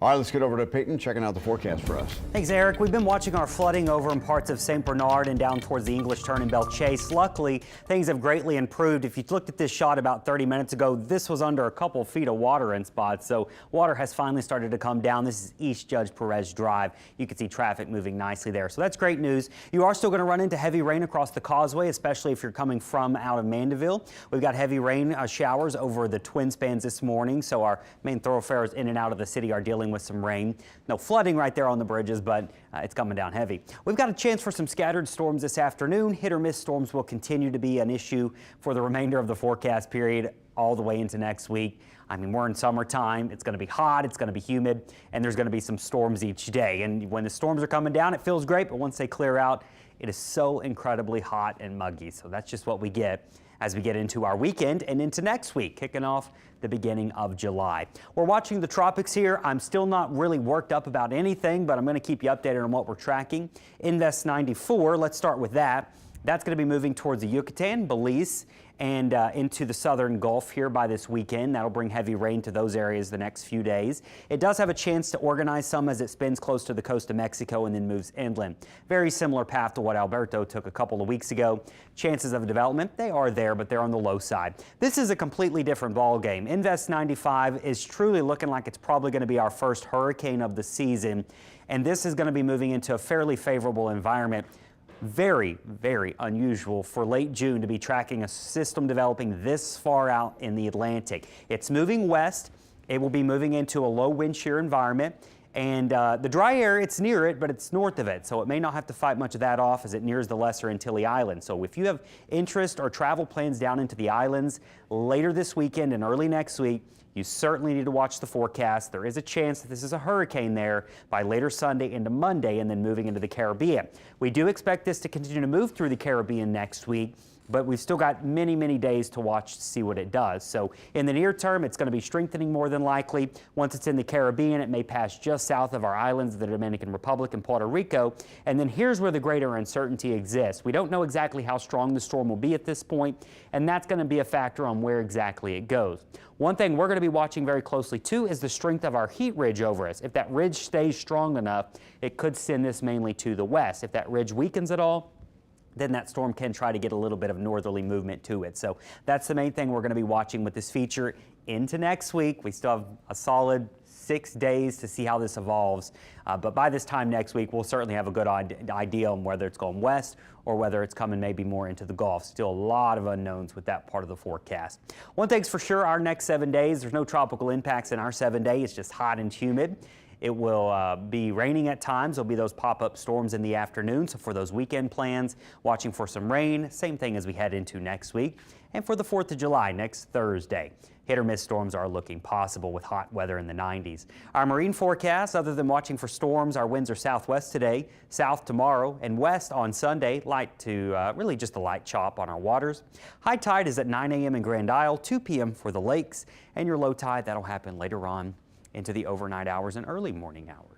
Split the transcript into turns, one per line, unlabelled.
All right, let's get over to Payton, checking out the forecast for us.
Thanks, Eric. We've been watching our flooding over in parts of St. Bernard and down towards the English Turn and Belle Chase. Luckily, things have greatly improved. If you looked at this shot about 30 minutes ago, this was under a couple feet of water in spots. So water has finally started to come down. This is East Judge Perez Drive. You can see traffic moving nicely there. So that's great news. You are still going to run into heavy rain across the causeway, especially if you're coming from out of Mandeville. We've got heavy rain showers over the twin spans this morning. So our main thoroughfares in and out of the city are dealing with some rain. No flooding right there on the bridges, but it's coming down heavy. We've got a chance for some scattered storms this afternoon. Hit or miss storms will continue to be an issue for the remainder of the forecast period all the way into next week. I mean, we're in summertime. It's going to be hot. It's going to be humid, and there's going to be some storms each day. And when the storms are coming down, it feels great. But once they clear out, it is so incredibly hot and muggy. So that's just what we get as we get into our weekend and into next week, kicking off the beginning of July. We're watching the tropics here. I'm still not really worked up about anything, but I'm going to keep you updated on what we're tracking. Invest 94, let's start with that. That's going to be moving towards the Yucatan, Belize, and into the southern Gulf here by this weekend. That'll bring heavy rain to those areas the next few days. It does have a chance to organize some as it spins close to the coast of Mexico and then moves inland. Very similar path to what Alberto took a couple of weeks ago. Chances of development, they are there, but they're on the low side. This is a completely different ball game. Invest 95 is truly looking like it's probably going to be our first hurricane of the season, and this is going to be moving into a fairly favorable environment. Very, very unusual for late June to be tracking a system developing this far out in the Atlantic. It's moving west. It will be moving into a low wind shear environment. And the dry air, it's near it, but it's north of it. So it may not have to fight much of that off as it nears the Lesser Antilles Islands. So if you have interest or travel plans down into the islands later this weekend and early next week, you certainly need to watch the forecast. There is a chance that this is a hurricane there by later Sunday into Monday and then moving into the Caribbean. We do expect this to continue to move through the Caribbean next week, but we've still got many, many days to watch to see what it does. So in the near term, it's going to be strengthening more than likely. Once it's in the Caribbean, it may pass just south of our islands, the Dominican Republic and Puerto Rico. And then here's where the greater uncertainty exists. We don't know exactly how strong the storm will be at this point, and that's going to be a factor on where exactly it goes. One thing we're going to be watching very closely too is the strength of our heat ridge over us. If that ridge stays strong enough, it could send this mainly to the west. If that ridge weakens at all, then that storm can try to get a little bit of northerly movement to it. So that's the main thing we're going to be watching with this feature into next week. We still have a solid 6 days to see how this evolves. But by this time next week, we'll certainly have a good idea on whether it's going west or whether it's coming maybe more into the Gulf. Still a lot of unknowns with that part of the forecast. One thing's for sure, our next 7 days, there's no tropical impacts in our 7 days. It's just hot and humid. It will be raining at times. There'll be those pop-up storms in the afternoon. So for those weekend plans, watching for some rain, same thing as we head into next week. And for the 4th of July, next Thursday, hit or miss storms are looking possible with hot weather in the 90s. Our marine forecast, other than watching for storms, our winds are southwest today, south tomorrow, and west on Sunday, light to really just a light chop on our waters. High tide is at 9 a.m. in Grand Isle, 2 p.m. for the lakes, and your low tide, that'll happen later on into the overnight hours and early morning hours.